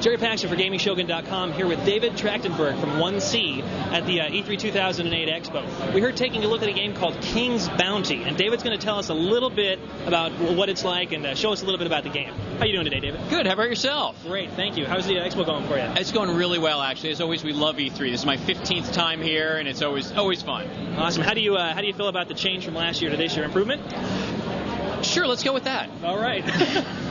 Jerry Paxton for GamingShogun.com here with David Trachtenberg from 1C at the E3 2008 Expo. We're here taking a look at a game called King's Bounty, and David's going to tell us a little bit about what it's like and show us a little bit about the game. How are you doing today, David? Good. How about yourself? Great, thank you. How's the Expo going for you? It's going really well, actually. As always, we love E3. This is my 15th time here, and it's always fun. Awesome. How do you feel about the change from last year to this year? Improvement? Sure, let's go with that. All right.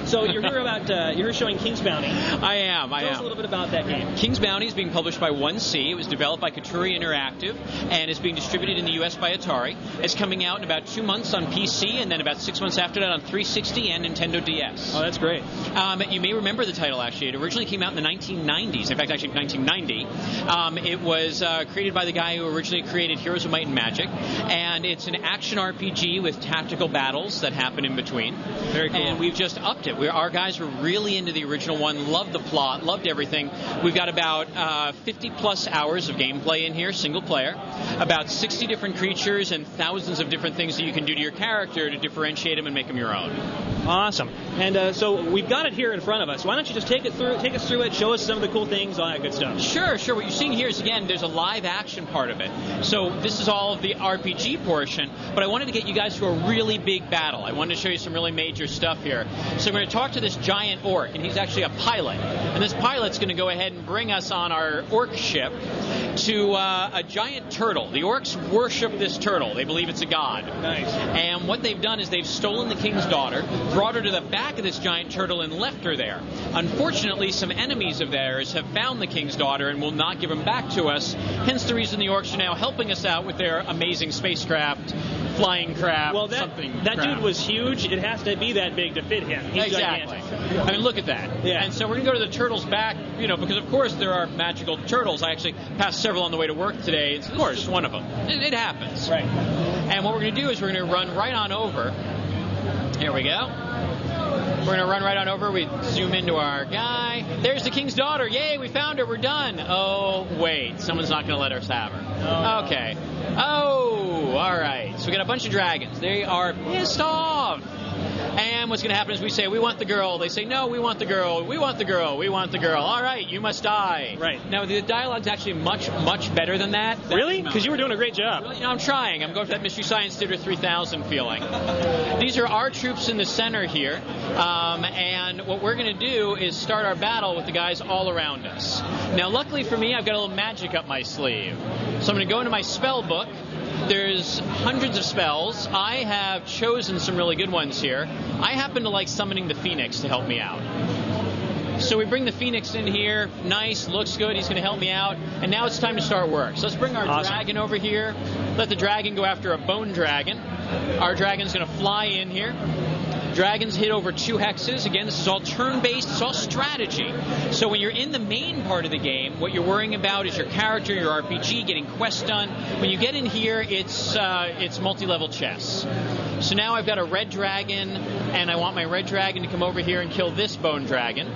So you're here showing King's Bounty. I am. Tell us a little bit about that game. King's Bounty is being published by 1C. It was developed by Katuri Interactive and is being distributed in the U.S. by Atari. It's coming out in about 2 months on PC and then about 6 months after that on 360 and Nintendo DS. Oh, that's great. You may remember the title, actually. It originally came out in the 1990s. In fact, actually 1990. It was created by the guy who originally created Heroes of Might and Magic, and it's an action RPG with tactical battles that happen in between. Very cool. And we've just upped it. Our guys were really into the original one, loved the plot, loved everything. We've got about 50 plus hours of gameplay in here, single player, about 60 different creatures and thousands of different things that you can do to your character to differentiate them and make them your own. Awesome. And so we've got it here in front of us. Why don't you just take us through it, show us some of the cool things, all that good stuff. Sure. What you're seeing here is, again, there's a live action part of it. So this is all of the RPG portion, but I wanted to get you guys to a really big battle. I wanted to show you some really major stuff here. So we're going to talk to this giant orc, and he's actually a pilot. And this pilot's going to go ahead and bring us on our orc ship to a giant turtle. The orcs worship this turtle. They believe it's a god. Nice. And what they've done is they've stolen the king's daughter, brought her to the back of this giant turtle, and left her there. Unfortunately, some enemies of theirs have found the king's daughter and will not give them back to us, hence the reason the orcs are now helping us out with their amazing spacecraft, flying craft, well, that dude was huge. It has to be that big to fit him. He's exactly. gigantic. I mean, look at that. Yeah. And so we're going to go to the turtle's back, because of course there are magical turtles. I actually passed several on the way to work today. It's, of course, one of them. It happens. Right. And what we're going to do is we're going to run right on over. Here we go. We're going to run right on over. We zoom into our guy. There's the king's daughter. Yay, we found her. We're done. Oh, wait. Someone's not going to let us have her. Okay. Oh, all right. So we got a bunch of dragons. They are pissed off. And what's going to happen is we say, we want the girl. They say, no, we want the girl. We want the girl. We want the girl. All right, you must die. Right. Now, the dialogue's actually much, much better than that. Really? Because you were doing a great job. I'm trying. I'm going for that Mystery Science Theater 3000 feeling. These are our troops in the center here. And what we're going to do is start our battle with the guys all around us. Now, luckily for me, I've got a little magic up my sleeve. So I'm going to go into my spell book. There's hundreds of spells. I have chosen some really good ones here. I happen to like summoning the Phoenix to help me out. So we bring the Phoenix in here. Nice, looks good. He's going to help me out. And now it's time to start work. So let's bring our dragon over here. Let the dragon go after a bone dragon. Our dragon's going to fly in here. Dragons hit over 2 hexes. Again, this is all turn-based. It's all strategy. So when you're in the main part of the game, what you're worrying about is your character, your RPG, getting quests done. When you get in here, it's multi-level chess. So now I've got a red dragon, and I want my red dragon to come over here and kill this bone dragon.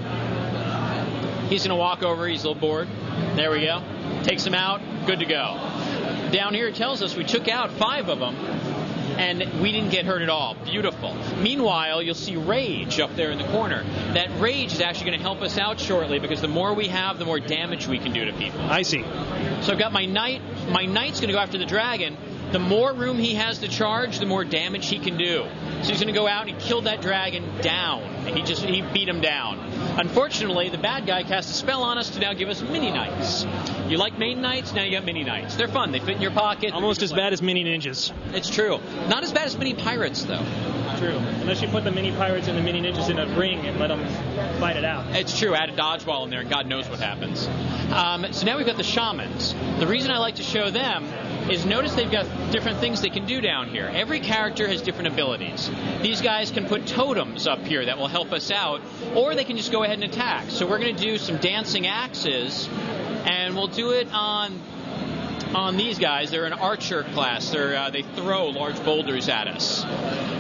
He's going to walk over. He's a little bored. There we go. Takes him out. Good to go. Down here it tells us we took out 5 of them. And we didn't get hurt at all. Beautiful. Meanwhile, you'll see Rage up there in the corner. That Rage is actually going to help us out shortly because the more we have, the more damage we can do to people. I see. So I've got my Knight. My Knight's going to go after the dragon. The more room he has to charge, the more damage he can do. So he's going to go out and kill that dragon down. He beat him down. Unfortunately, the bad guy cast a spell on us to now give us mini knights. You like main knights? Now you got mini knights. They're fun. They fit in your pocket. Almost as bad as mini ninjas. It's true. Not as bad as mini pirates, though. True. Unless you put the mini pirates and the mini ninjas in a ring and let them fight it out. It's true. Add a dodgeball in there and God knows what happens. So now we've got the shamans. The reason I like to show them is notice they've got different things they can do down here. Every character has different abilities. These guys can put totems up here that will help us out, or they can just go ahead and attack. So we're going to do some dancing axes, and we'll do it on these guys. They're an archer class. They throw large boulders at us.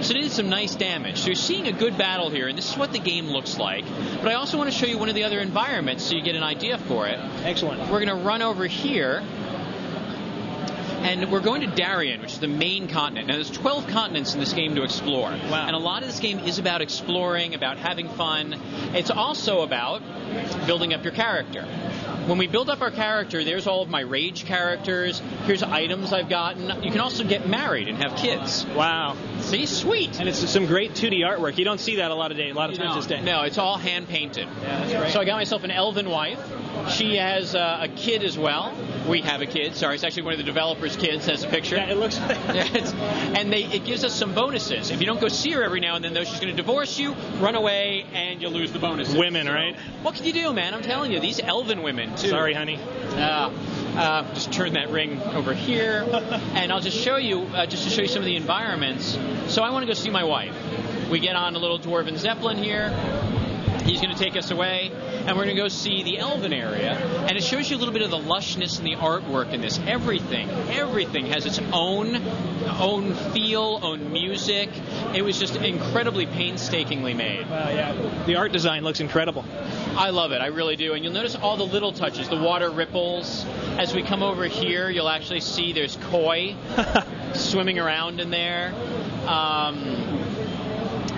So they did some nice damage. So you're seeing a good battle here, and this is what the game looks like. But I also want to show you one of the other environments so you get an idea for it. Excellent. We're going to run over here. And we're going to Darien, which is the main continent. Now, there's 12 continents in this game to explore. Wow. And a lot of this game is about exploring, about having fun. It's also about building up your character. When we build up our character, there's all of my rage characters. Here's items I've gotten. You can also get married and have kids. Wow. See? Sweet. And it's some great 2D artwork. You don't see that a lot of times this day. No, it's all hand-painted. Yeah, that's great. So I got myself an elven wife. She has a kid as well. We have a kid. Sorry, it's actually one of the developers' kids. Has a picture. Yeah, it looks like and it gives us some bonuses. If you don't go see her every now and then, though, she's going to divorce you, run away, and you'll lose the bonuses. Women, right? What can you do, man? I'm telling you, these elven women, too. Sorry, honey. Just turn that ring over here, and I'll just show you, just to show you some of the environments. So I want to go see my wife. We get on a little dwarven zeppelin here. He's going to take us away, and we're going to go see the elven area. And it shows you a little bit of the lushness and the artwork in this. Everything has its own feel, own music. It was just incredibly painstakingly made. Wow, yeah. The art design looks incredible. I love it. I really do. And you'll notice all the little touches, the water ripples. As we come over here, you'll actually see there's koi swimming around in there.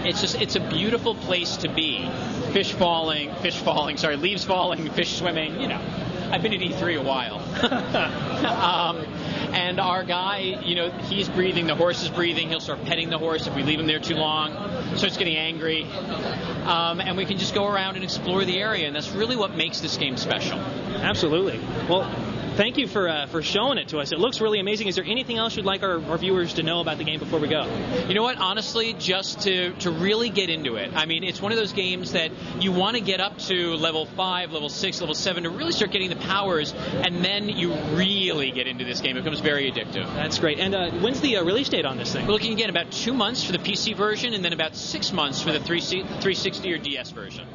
It's a beautiful place to be. Leaves falling, fish swimming, you know. I've been at E3 a while. And our guy, you know, he's breathing, the horse is breathing, he'll start petting the horse if we leave him there too long, starts getting angry. And we can just go around and explore the area, and that's really what makes this game special. Absolutely. Well, thank you for showing it to us. It looks really amazing. Is there anything else you'd like our viewers to know about the game before we go? You know what? Honestly, just to really get into it. I mean, it's one of those games that you want to get up to level 5, level 6, level 7 to really start getting the powers, and then you really get into this game. It becomes very addictive. That's great. And when's the release date on this thing? We're looking again about 2 months for the PC version, and then about 6 months for the 360 or DS version.